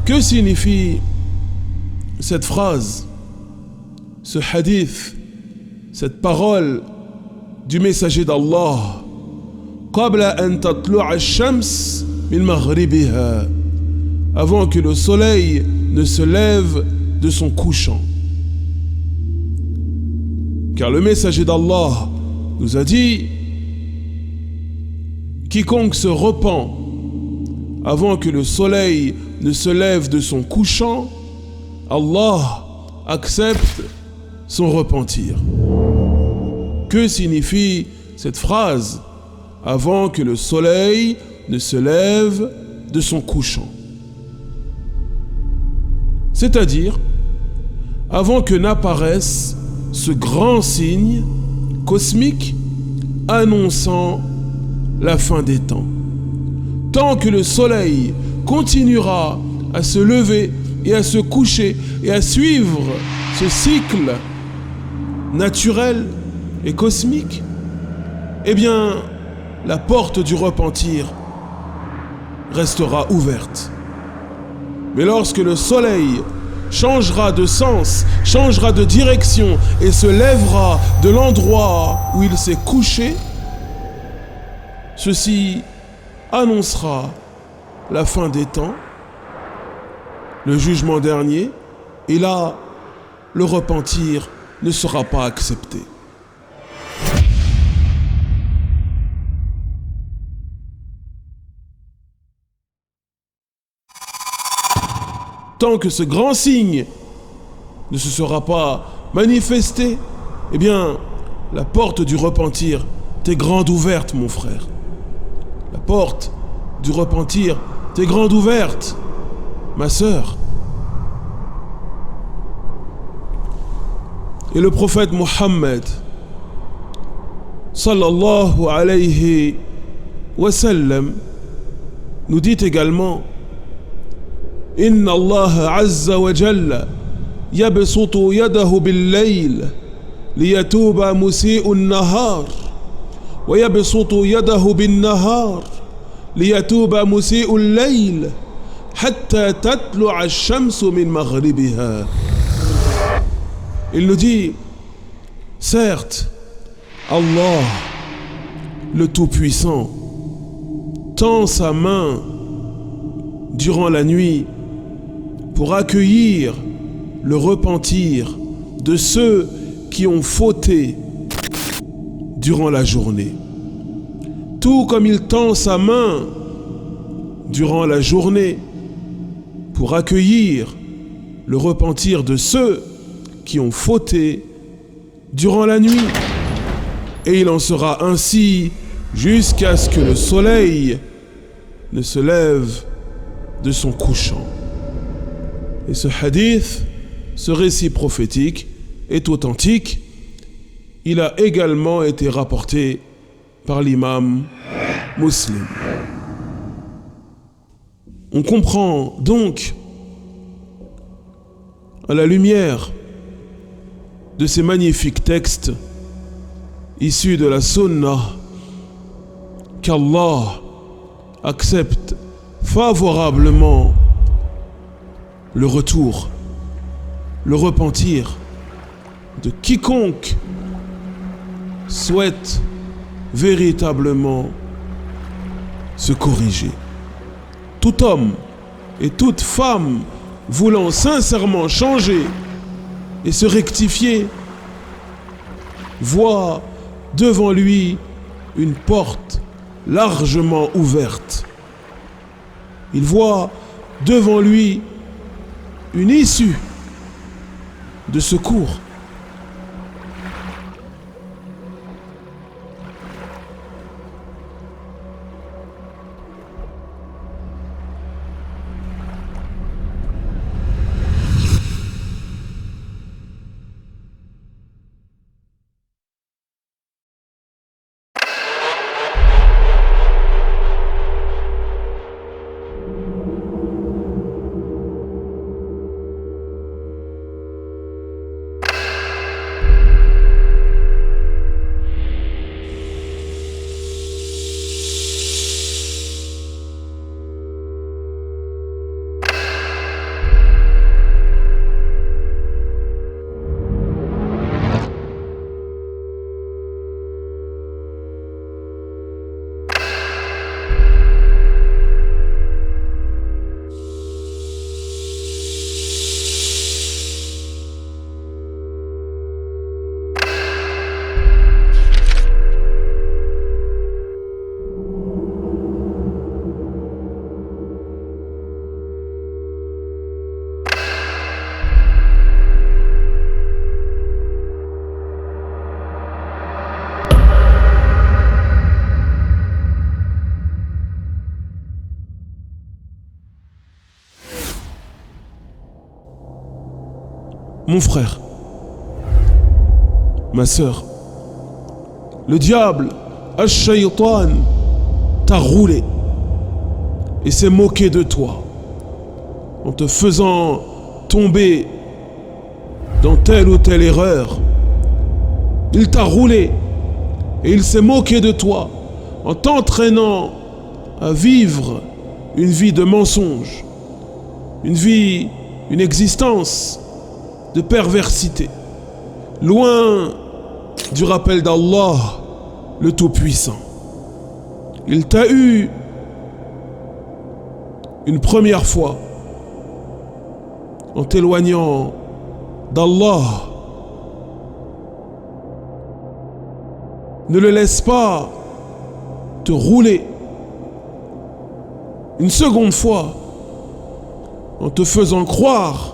Que signifie cette phrase, ce hadith, cette parole du messager d'Allah? Qabla an tatlu'a ash-shams min maghribiha, avant que le soleil ne se lève de son couchant. Car le messager d'Allah nous a dit: quiconque se repent avant que le soleil ne se lève de son couchant, Allah accepte son repentir. Que signifie cette phrase? Avant que le soleil ne se lève de son couchant. C'est-à-dire, avant que n'apparaisse ce grand signe cosmique annonçant la fin des temps. Tant que le soleil continuera à se lever et à se coucher et à suivre ce cycle naturel et cosmique, eh bien, la porte du repentir restera ouverte. Mais lorsque le soleil changera de sens, changera de direction et se lèvera de l'endroit où il s'est couché, ceci annoncera la fin des temps, le jugement dernier, et là, le repentir ne sera pas accepté. Tant que ce grand signe ne se sera pas manifesté, eh bien, la porte du repentir t'est grande ouverte, mon frère. La porte du repentir t'est grande ouverte, ma sœur. Et le prophète Mohammed, sallallahu alayhi wa sallam, nous dit également: إن الله عز وجل يبسط يده بالليل ليتوب مسيء النهار ويبسط يده بالنهار ليتوب مسيء الليل حتى تطلع الشمس من مغربها. Il nous dit: certes, Allah, le Tout-Puissant, tend sa main durant la nuit pour accueillir le repentir de ceux qui ont fauté durant la journée. Tout comme il tend sa main durant la journée pour accueillir le repentir de ceux qui ont fauté durant la nuit. Et il en sera ainsi jusqu'à ce que le soleil ne se lève de son couchant. Et ce hadith, ce récit prophétique, est authentique. Il a également été rapporté par l'imam Muslim. On comprend donc, à la lumière de ces magnifiques textes issus de la Sunna, qu'Allah accepte favorablement le retour, le repentir de quiconque souhaite véritablement se corriger. Tout homme et toute femme voulant sincèrement changer et se rectifier voit devant lui une porte largement ouverte. Il voit devant lui une issue de secours. Mon frère, ma sœur, le diable, Ash-Shaytan, t'a roulé et s'est moqué de toi en te faisant tomber dans telle ou telle erreur. Il t'a roulé et il s'est moqué de toi en t'entraînant à vivre une vie de mensonge, une existence de perversité, loin du rappel d'Allah, le Tout-Puissant. Il t'a eu une première fois en t'éloignant d'Allah. Ne le laisse pas te rouler une seconde fois en te faisant croire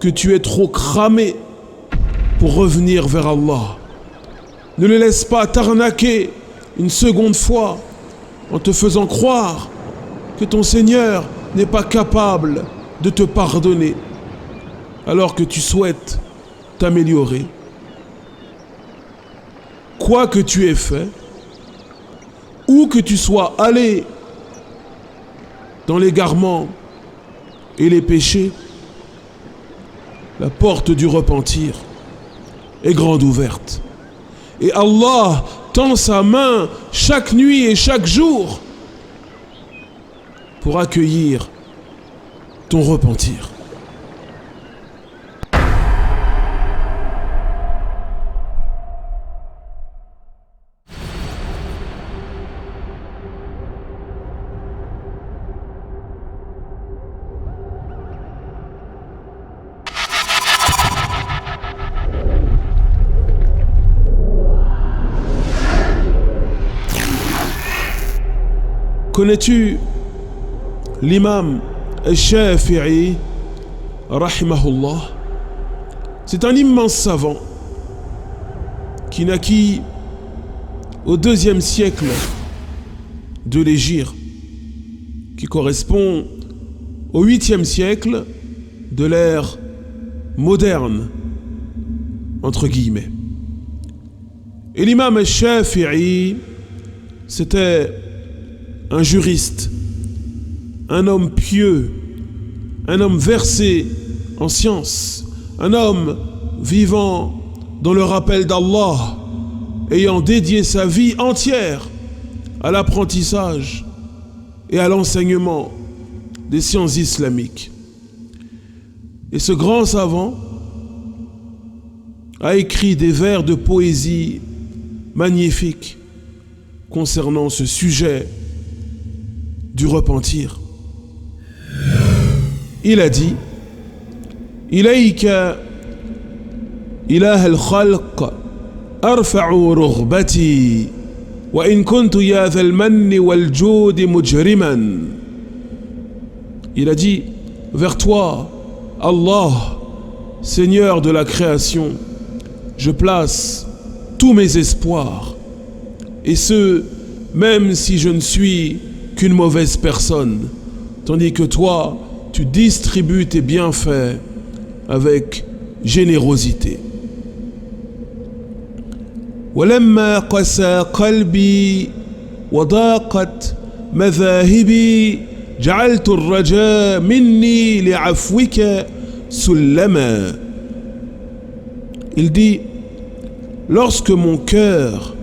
que tu es trop cramé pour revenir vers Allah. Ne le laisse pas t'arnaquer une seconde fois en te faisant croire que ton Seigneur n'est pas capable de te pardonner alors que tu souhaites t'améliorer. Quoi que tu aies fait, où que tu sois allé dans l'égarement et les péchés, la porte du repentir est grande ouverte. Et Allah tend sa main chaque nuit et chaque jour pour accueillir ton repentir. Connais-tu l'imam al-Shafi'i, rahimahullah? C'est un immense savant qui naquit au 2e siècle de l'Hégire, qui correspond au 8e siècle de l'ère moderne, entre guillemets. Et l'imam al-Shafi'i, c'était un juriste, un homme pieux, un homme versé en sciences, un homme vivant dans le rappel d'Allah, ayant dédié sa vie entière à l'apprentissage et à l'enseignement des sciences islamiques. Et ce grand savant a écrit des vers de poésie magnifiques concernant ce sujet du repentir. Il a dit: Ilayka ilah al-khalq arfa'u rughbati wa in kuntu ya dhal manni wal judi mujriman. Il a dit: vers toi, Allah, Seigneur de la création, je place tous mes espoirs, et ce, même si je ne suis qu'une mauvaise personne, tandis que toi, tu distribues tes bienfaits avec générosité. ولما قسى قلبي وضاقت مذاهبي جعلت الرجاء مني لعفوك سلما. Il dit: lorsque mon cœur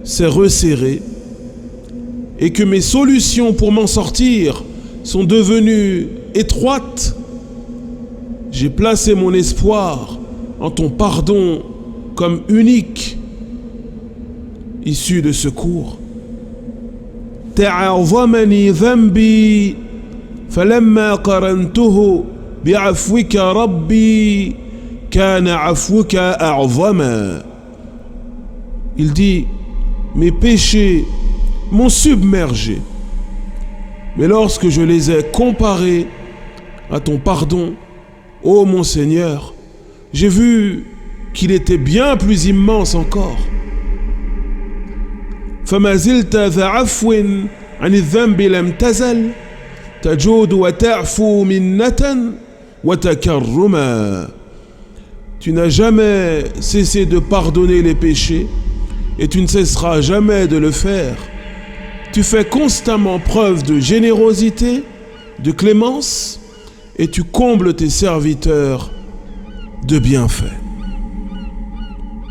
s'est resserré et que mes solutions pour m'en sortir sont devenues étroites, j'ai placé mon espoir en ton pardon comme unique issue de secours. تعظمني ذنبي فلما قرنته بعفوك ربي كان عفوك أعظما. Il dit: mes péchés m'ont submergé, mais lorsque je les ai comparés à ton pardon, ô mon Seigneur, j'ai vu qu'il était bien plus immense encore. فما زلت ذا عفو عن الذنب لم تزل تجود وتعفو منة وتكرما. Tu n'as jamais cessé de pardonner les péchés et tu ne cesseras jamais de le faire. Tu fais constamment preuve de générosité, de clémence et tu combles tes serviteurs de bienfaits.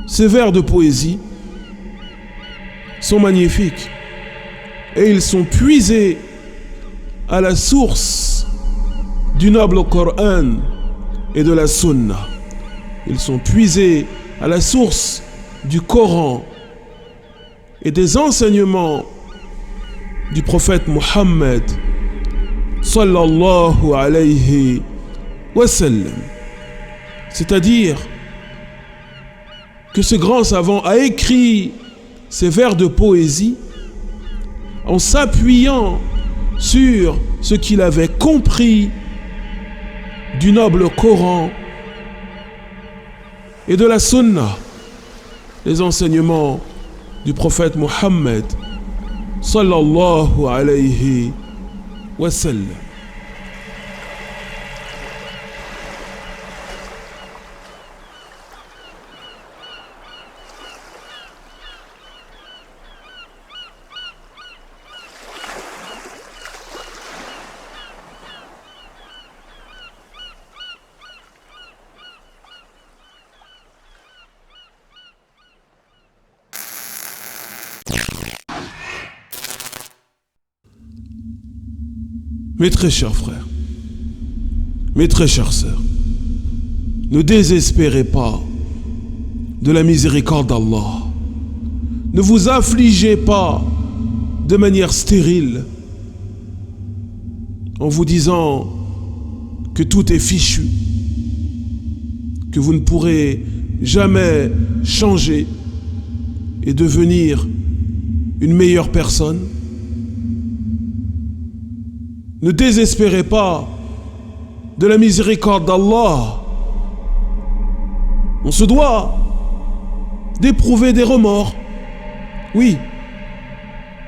Ces vers de poésie sont magnifiques et ils sont puisés à la source du noble Coran et de la Sunna. Ils sont puisés à la source du Coran et des enseignements du prophète Mohammed sallallahu alayhi wa sallam. C'est-à-dire que ce grand savant a écrit ces vers de poésie en s'appuyant sur ce qu'il avait compris du noble Coran et de la Sunna, les enseignements du prophète Mohammed sallallahu alayhi wa sallam. Mes très chers frères, mes très chères sœurs, ne désespérez pas de la miséricorde d'Allah. Ne vous affligez pas de manière stérile en vous disant que tout est fichu, que vous ne pourrez jamais changer et devenir une meilleure personne. Ne désespérez pas de la miséricorde d'Allah. On se doit d'éprouver des remords, oui,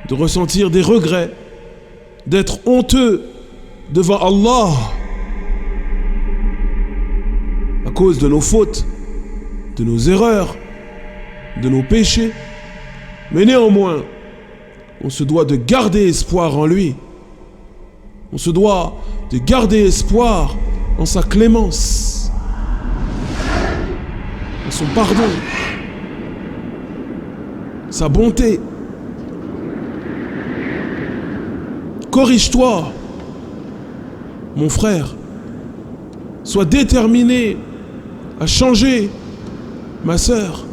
de ressentir des regrets, d'être honteux devant Allah à cause de nos fautes, de nos erreurs, de nos péchés. Mais néanmoins, on se doit de garder espoir en lui. On se doit de garder espoir en sa clémence, en son pardon, sa bonté. Corrige-toi, mon frère. Sois déterminé à changer, ma sœur,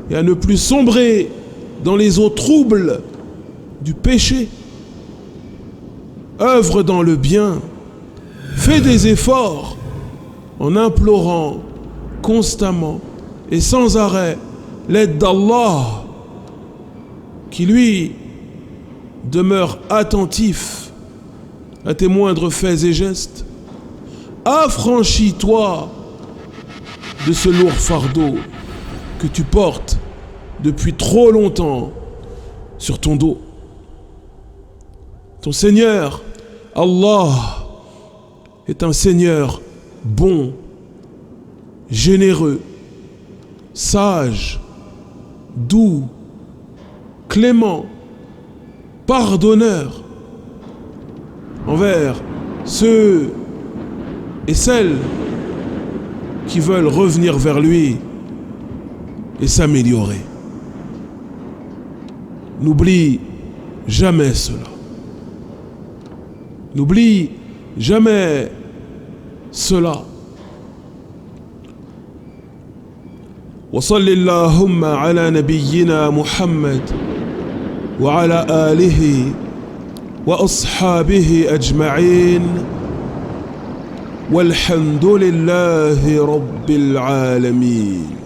et à ne plus sombrer dans les eaux troubles du péché. Œuvre dans le bien, fais des efforts en implorant constamment et sans arrêt l'aide d'Allah, qui lui demeure attentif à tes moindres faits et gestes. Affranchis-toi de ce lourd fardeau que tu portes depuis trop longtemps sur ton dos. Ton Seigneur, Allah, est un Seigneur bon, généreux, sage, doux, clément, pardonneur envers ceux et celles qui veulent revenir vers lui et s'améliorer. N'oublie jamais cela. N'oublie jamais cela. وصل اللهم على نبينا محمد وعلى آله وأصحابه أجمعين والحمد لله رب العالمين.